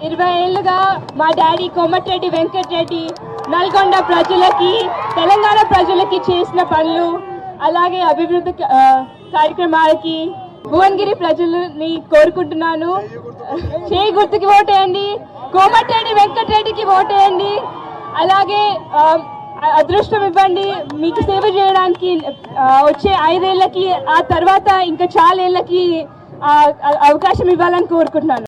20 ఏళ్ళుగా మా డాడీ కోమటిరెడ్డి వెంకటరెడ్డి నల్గొండ ప్రజలకి తెలంగాణ ప్రజలకి చేసిన పనులు అలాగే అభివృద్ధి కార్యక్రమాలకి భువనగిరి ప్రజలని కోరుకుంటున్నాను. చేయి గుర్తుకి ఓటేయండి, కోమటిరెడ్డి వెంకటరెడ్డికి ఓటేయండి. అలాగే అదృష్టం ఇవ్వండి మీకు సేవ చేయడానికి. వచ్చే 5 ఏళ్ళకి ఆ తర్వాత ఇంకా చాలా ఏళ్ళకి అవకాశం ఇవ్వాలని కోరుకుంటున్నాను.